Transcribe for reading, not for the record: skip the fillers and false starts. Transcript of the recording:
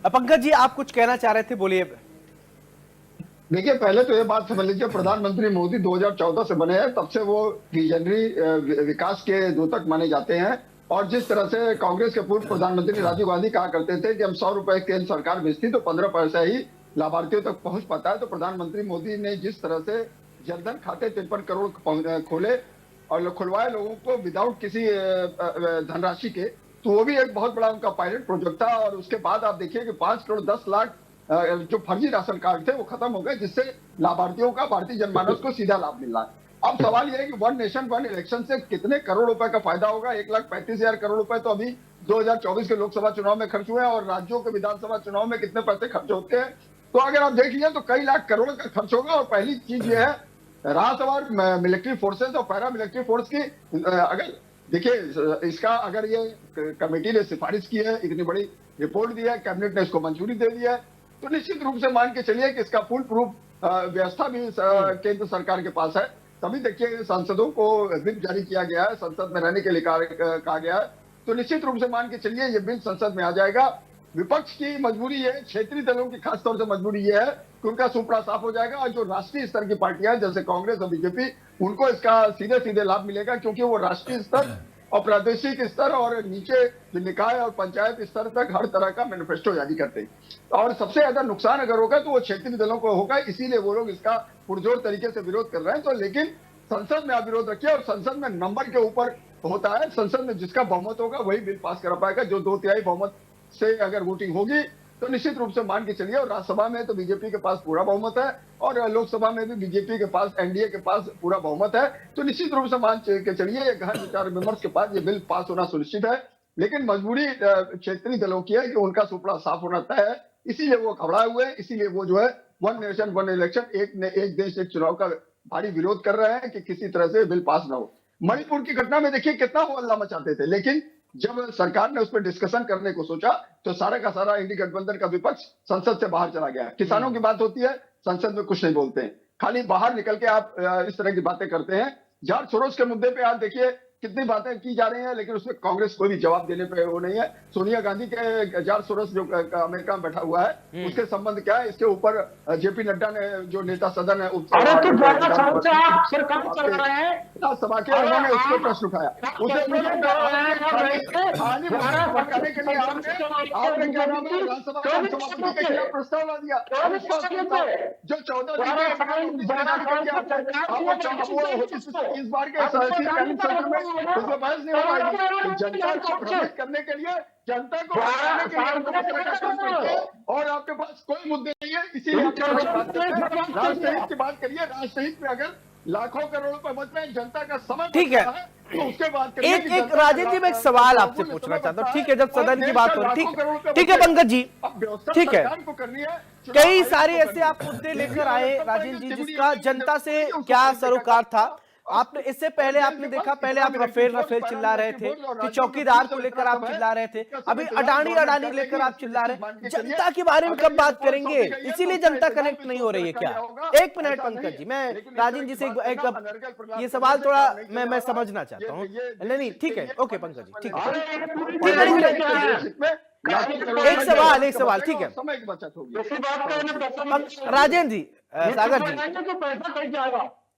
पंकज जी आप कुछ कहना चाह रहे थे, बोलिए। देखिए, पहले तो ये बात समझ लीजिए, प्रधानमंत्री मोदी 2014 से बने हैं, तब से वो विजनरी विकास के दूतक माने जाते हैं। और जिस तरह से कांग्रेस के पूर्व प्रधानमंत्री राजीव गांधी कहा करते थे कि हम 100 रुपए तेल सरकार बेचती तो 15 पैसा ही लाभार्थियों तक पहुंच पाता है, तो प्रधानमंत्री मोदी ने जिस तरह से जनधन खाते 53 करोड़ खोले और खुलवाए लोगों को विदाउट किसी धनराशि के, तो वो भी एक बहुत बड़ा उनका पायलट प्रोजेक्ट था। और उसके बाद आप देखिए कि 5 करोड़ 10 लाख जो फर्जी राशन कार्ड थे वो खत्म हो गए, जिससे लाभार्थियों का, भारतीय जनमानस को सीधा लाभ मिल रहा है। अब सवाल यह है कि वन नेशन वन इलेक्शन से कितने करोड़ रुपए का फायदा होगा। 1,35,000 करोड़ रुपए तो अभी 2024 के लोकसभा चुनाव में खर्च हुए हैं, और राज्यों के विधानसभा चुनाव में कितने पैसे खर्च होते हैं, तो अगर आप देख लीजिए तो कई लाख करोड़ का खर्च होगा। और पहली चीज ये है, राहत और मिलिट्री फोर्सेस और पैरा मिलिट्री फोर्स की, अगर देखिए इसका, अगर ये कमेटी ने सिफारिश की है, इतनी बड़ी रिपोर्ट दी है, कैबिनेट ने इसको मंजूरी दे दी है, तो निश्चित रूप से मान के चलिए कि इसका फुल प्रूफ व्यवस्था भी केंद्र सरकार के पास है। तभी देखिए सांसदों को व्हिप जारी किया गया है, संसद में रहने के लिए कहा गया है, तो निश्चित रूप से मान के चलिए ये बिल संसद में आ जाएगा। विपक्ष की मजबूरी है, क्षेत्रीय दलों की खासतौर से मजबूरी ये है कि उनका सुपड़ा साफ हो जाएगा, और जो राष्ट्रीय स्तर की पार्टियां जैसे कांग्रेस और बीजेपी, उनको इसका सीधे सीधे लाभ मिलेगा, क्योंकि वो राष्ट्रीय स्तर और प्रादेशिक स्तर और नीचे जो निकाय और पंचायत स्तर तक हर तरह का मैनिफेस्टो जारी करते हैं। और सबसे ज्यादा नुकसान अगर होगा तो वो क्षेत्रीय दलों को होगा, इसीलिए वो लोग इसका पुरजोर तरीके से विरोध कर रहे हैं। तो लेकिन संसद में आप विरोध रखिए, और संसद में नंबर के ऊपर होता है, संसद में जिसका बहुमत होगा वही बिल पास कर पाएगा। जो 2/3 बहुमत से अगर वोटिंग होगी तो निश्चित रूप से मान के चलिए, और राज्यसभा में तो बीजेपी के पास पूरा बहुमत है, और लोकसभा में भी बीजेपी के पास, एनडीए के पास पूरा बहुमत है, तो निश्चित रूप से मान के चलिए गहन विचार विमर्श के बाद ये बिल पास होना सुनिश्चित है। लेकिन मजबूरी क्षेत्रीय दलों की है कि उनका सुपड़ा साफ होना तय है, इसीलिए वो घबराए हुए हैं, इसीलिए वो जो है वन नेशन वन इलेक्शन, एक देश एक चुनाव का भारी विरोध कर रहे हैं कि किसी तरह से बिल पास ना हो। मणिपुर की घटना में देखिए कितना वो हल्ला मचाते थे, लेकिन जब सरकार ने उस पर डिस्कशन करने को सोचा तो सारा का सारा इंडी गठबंधन का विपक्ष संसद से बाहर चला गया। किसानों की बात होती है, संसद में कुछ नहीं बोलते हैं, खाली बाहर निकल के आप इस तरह की बातें करते हैं। जॉर्ज सोरोस के मुद्दे पे आप देखिए कितनी बातें की जा रही हैं, लेकिन उसमें कांग्रेस कोई भी जवाब देने पे वो नहीं है। सोनिया गांधी के जॉर्ज सोरोस जो अमेरिका में बैठा हुआ है, उसके संबंध क्या है, इसके ऊपर जेपी नड्डा ने, जो नेता सदन है सभा के, उन्होंने उसको प्रश्न उठाया, उसे करने के लिए आपने क्या नाम है विधानसभा सभापति के खिलाफ प्रस्ताव ला दिया। जो 14 इस बार के सत्र में उसमें बहस नहीं हो पाएगी। जनता को भ्रमित करने के लिए, जनता को और आपके पास कोई मुद्दे नहीं है, इसीलिए राष्ट्रहित की बात करिए। राष्ट्रहित में अगर लाखों करोड़ रुपए बच रहे हैं, जनता का समय, ठीक है, तो उसके बाद एक राजेंद्र जी मैं एक सवाल आपसे पूछना चाहता हूँ, ठीक है, जब सदन की बात हो रही है, ठीक है पंकज जी, ठीक है, कई सारे ऐसे आप मुद्दे लेकर आए राजेंद्र जी जिसका जनता से क्या सरोकार था। आपने इससे पहले आपने देखा, पहले आप रफेल चिल्ला रहे थे, फिर चौकीदार को लेकर आप चिल्ला रहे थे, अभी अडानी लेकर आप चिल्ला रहे। जनता के बारे में कब बात करेंगे? इसीलिए जनता कनेक्ट नहीं हो रही है क्या? एक मिनट पंकज जी, मैं राजेंद्र जी से एक ये सवाल थोड़ा मैं समझना चाहता हूँ। नहीं ठीक है, ओके पंकज जी, ठीक है, एक सवाल ठीक है राजेंद्र जी, सागर जी,